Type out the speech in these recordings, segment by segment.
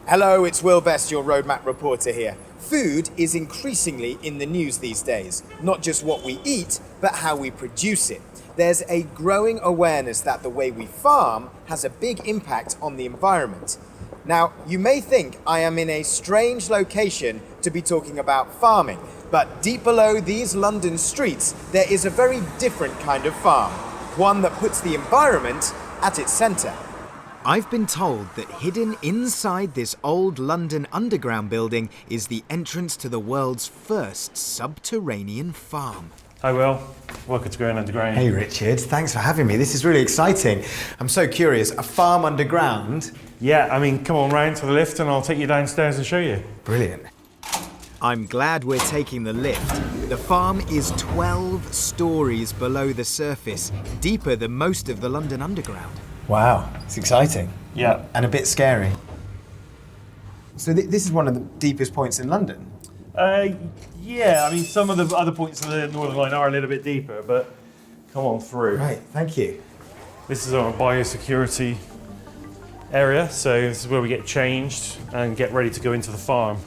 Hello, it's Will Best, your Roadmap reporter here. Food is increasingly in the news these days. Not just what we eat, but how we produce it. There's a growing awareness that the way we farm has a big impact on the environment. Now, you may think I am in a strange location to be talking about farming, but deep below these London streets, there is a very different kind of farm, one that puts the environment at its centre. I've been told that hidden inside this old London Underground building is the entrance to the world's first subterranean farm. Hi Will, welcome to Going Underground. Hey Richard, thanks for having me. This is really exciting. I'm so curious, a farm underground? Yeah, I mean, come on round to the lift and I'll take you downstairs and show you. Brilliant. I'm glad we're taking the lift. The farm is 12 stories below the surface, deeper than most of the London Underground. Wow, it's exciting. Yeah. And a bit scary. So this is one of the deepest points in London? Yeah, I mean, some of the other points of the Northern Line are a little bit deeper, but come on through. Right, thank you. This is our biosecurity area, so this is where we get changed and get ready to go into the farm.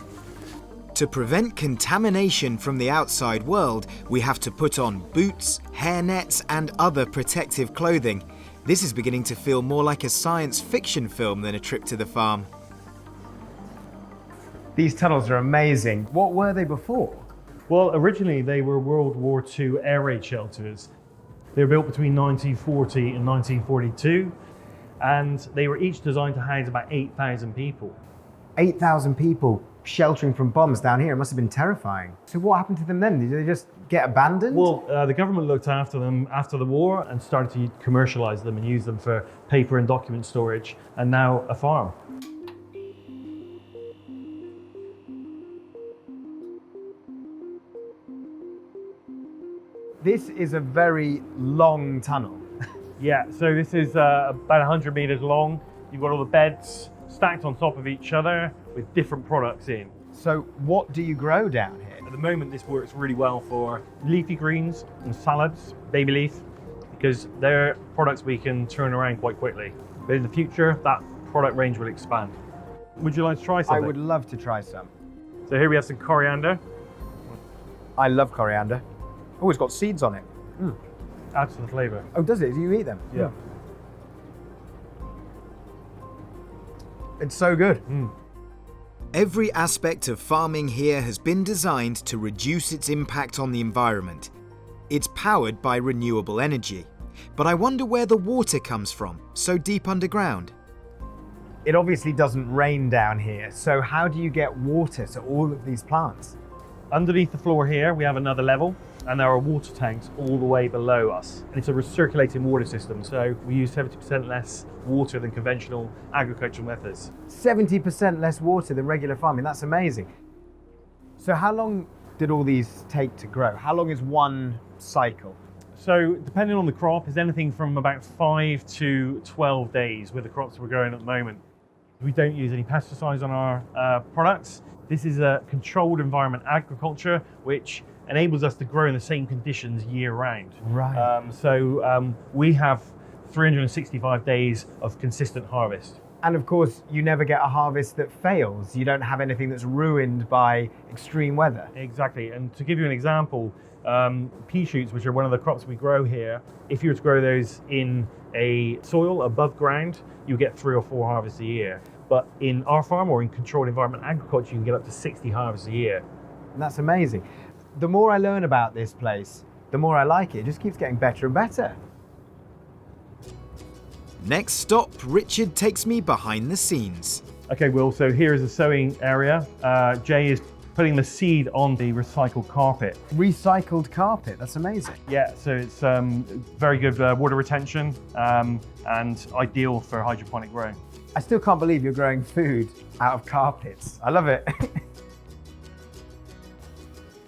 To prevent contamination from the outside world, we have to put on boots, hairnets, and other protective clothing. This is beginning to feel more like a science fiction film than a trip to the farm. These tunnels are amazing. What were they before? Well, originally they were World War II air raid shelters. They were built between 1940 and 1942, and they were each designed to house about 8,000 people. 8,000 people sheltering from bombs down here. It must have been terrifying. So what happened to them then? Did they just get abandoned? Well, the government looked after them after the war and started to commercialise them and use them for paper and document storage, and now a farm. This is a very long tunnel. Yeah, so this is about 100 metres long. You've got all the beds stacked on top of each other with different products in. So what do you grow down here? At the moment, this works really well for leafy greens and salads, baby leaf, because they're products we can turn around quite quickly. But in the future, that product range will expand. Would you like to try something? I would love to try some. So here we have some coriander. I love coriander. Oh, it's got seeds on it. Mm. Adds to the flavour. Oh, does it? Do you eat them? Yeah. Mm. It's so good. Mm. Every aspect of farming here has been designed to reduce its impact on the environment. It's powered by renewable energy. But I wonder where the water comes from, so deep underground. It obviously doesn't rain down here, so how do you get water to all of these plants? Underneath the floor here, we have another level, and there are water tanks all the way below us. And it's a recirculating water system, so we use 70% less water than conventional agricultural methods. 70% less water than regular farming, that's amazing. So how long did all these take to grow? How long is one cycle? So depending on the crop, is anything from about 5 to 12 days with the crops we're growing at the moment. We don't use any pesticides on our products. This is a controlled environment agriculture, which enables us to grow in the same conditions year round. Right. So we have 365 days of consistent harvest. And of course, you never get a harvest that fails. You don't have anything that's ruined by extreme weather. Exactly, and to give you an example, pea shoots, which are one of the crops we grow here, if you were to grow those in a soil above ground, you get 3 or 4 harvests a year. But in our farm or in controlled environment agriculture, you can get up to 60 harvests a year. And that's amazing. The more I learn about this place, the more I like it. It just keeps getting better and better. Next stop, Richard takes me behind the scenes. Okay, Will, so here is the sowing area. Jay is putting the seed on the recycled carpet. Recycled carpet, that's amazing. Yeah, so it's very good water retention and ideal for hydroponic growing. I still can't believe you're growing food out of carpets. I love it.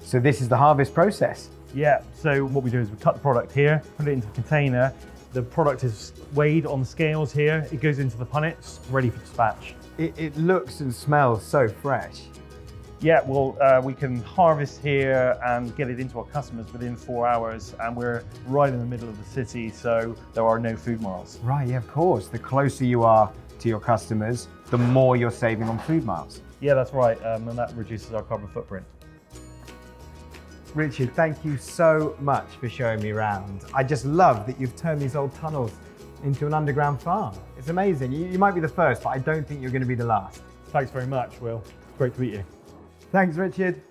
So this is the harvest process? Yeah, so what we do is we cut the product here, put it into a container. The product is weighed on the scales here. It goes into the punnets, ready for dispatch. It looks and smells so fresh. Yeah, well, we can harvest here and get it into our customers within 4 hours, and we're right in the middle of the city, so there are no food miles. Right, yeah, of course. The closer you are to your customers, the more you're saving on food miles. Yeah, that's right, and that reduces our carbon footprint. Richard, thank you so much for showing me around. I just love that you've turned these old tunnels into an underground farm. It's amazing. You might be the first, but I don't think you're going to be the last. Thanks very much, Will. Great to meet you. Thanks, Richard.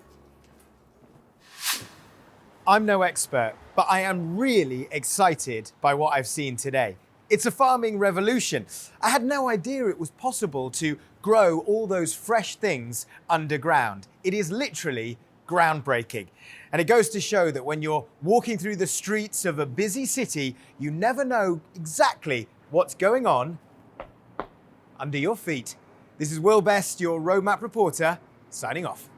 I'm no expert, but I am really excited by what I've seen today. It's a farming revolution. I had no idea it was possible to grow all those fresh things underground. It is literally groundbreaking. And it goes to show that when you're walking through the streets of a busy city, you never know exactly what's going on under your feet. This is Will Best, your Roadmap reporter, signing off.